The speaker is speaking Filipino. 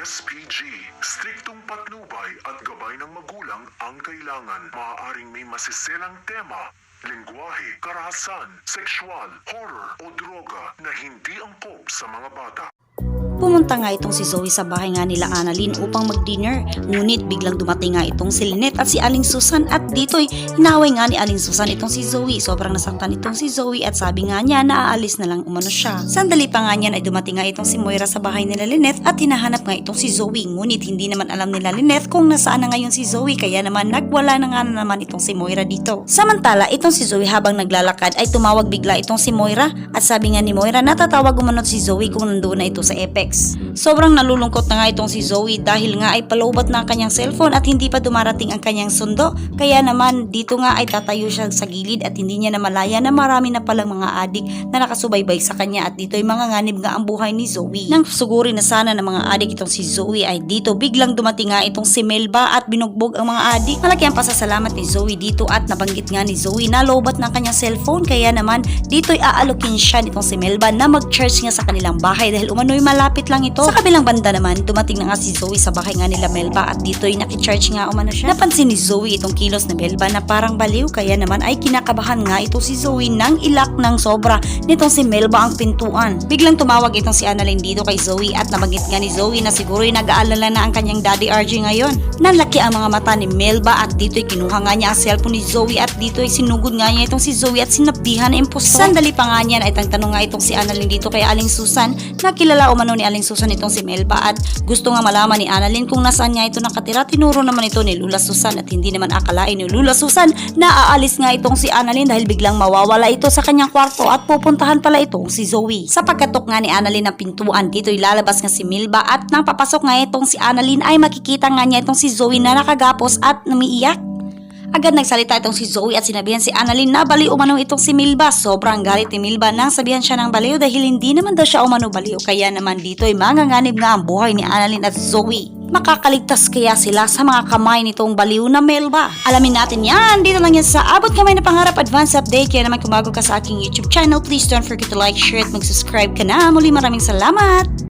SPG, striktong patnubay at gabay ng magulang ang kailangan. Maaaring may masiselang tema, lengguwahe, karahasan, sexual, horror o droga na hindi angkop sa mga bata. Pumunta nga itong si Zoe sa bahay nga nila Annalyn upang mag-dinner. Ngunit biglang dumating nga itong si Lynette at si Aling Susan at dito'y hinaway nga ni Aling Susan itong si Zoe. Sobrang nasaktan itong si Zoe at sabi nga niya na aalis na lang umano siya. Sandali pa nga niyan ay dumating nga itong si Moira sa bahay nila Lynette at hinahanap nga itong si Zoe. Ngunit hindi naman alam nila Lynette kung nasaan na ngayon si Zoe, kaya naman nagwala na nga naman itong si Moira dito. Samantala itong si Zoe habang naglalakad ay tumawag bigla itong si Moira at sabi nga ni Moira na tatawag umano si Zoe kung nandoon na ito sa Apex. Sobrang nalulungkot na nga itong si Zoe dahil nga ay paloobat na ang kanyang cellphone at hindi pa dumarating ang kanyang sundo. Kaya naman dito nga ay tatayo siya sa gilid at hindi niya namalaya na marami na palang mga adik na nakasubaybay sa kanya at dito ay mga nganib nga ang buhay ni Zoe. Nang suguri na sana ng mga adik itong si Zoe ay dito biglang dumating nga itong si Melba at binugbog ang mga adik. Malaki ang pasasalamat ni Zoe dito at nabanggit nga ni Zoe na loobat ng kanyang cellphone, kaya naman dito ay aalokin siya nitong si Melba na mag-charge nga sa kanilang bahay dahil umano'y malapit lang ito. Sa kabilang banda naman, dumating na nga si Zoe sa bahay nga nila Melba at dito'y nakicharge nga umano siya. Napansin ni Zoe itong kilos na Melba na parang baliw, kaya naman ay kinakabahan nga ito si Zoe nang ilak ng sobra nitong si Melba ang pintuan. Biglang tumawag itong si Annalyn dito kay Zoe at nabanggit nga ni Zoe na siguro'y nag-aalala na ang kanyang daddy RJ ngayon. Nalaki ang mga mata ni Melba at dito'y kinuha nga niya ang cellphone ni Zoe at dito'y sinugod nga niya itong si Zoe at sinabihan na impostor. Sandali pa nga niyan ay tanong nga itong si Annalyn dito kay Aling Susan na kilala umano ni Aling Susan itong si Melba at gusto nga malaman ni Annalyn kung nasaan niya ito nakatira. Tinuro naman ito ni Lula Susan at hindi naman akalain ni Lula Susan na aalis nga itong si Annalyn dahil biglang mawawala ito sa kanyang kwarto at pupuntahan pala itong si Zoe. Sa pagkatok nga ni Annalyn ng pintuan, dito ilalabas nga si Melba at nang papasok nga itong si Annalyn ay makikita nga niya itong si Zoe na nakagapos at umiiyak. Agad nagsalita itong si Zoe at sinabihan si Annalyn na baliw umano itong si Melba. Sobrang galit ni Melba nang sabihan siya ng baliw dahil hindi naman daw siya umano baliw. Kaya naman dito ay manganganib nga ang buhay ni Annalyn at Zoe. Makakaligtas kaya sila sa mga kamay nitong baliw na Melba? Alamin natin yan. Dito lang yan sa Abot Kamay na Pangarap Advance Update. Kaya naman kung bago ka sa aking YouTube channel, please don't forget to like, share at mag-subscribe ka na. Muli maraming salamat!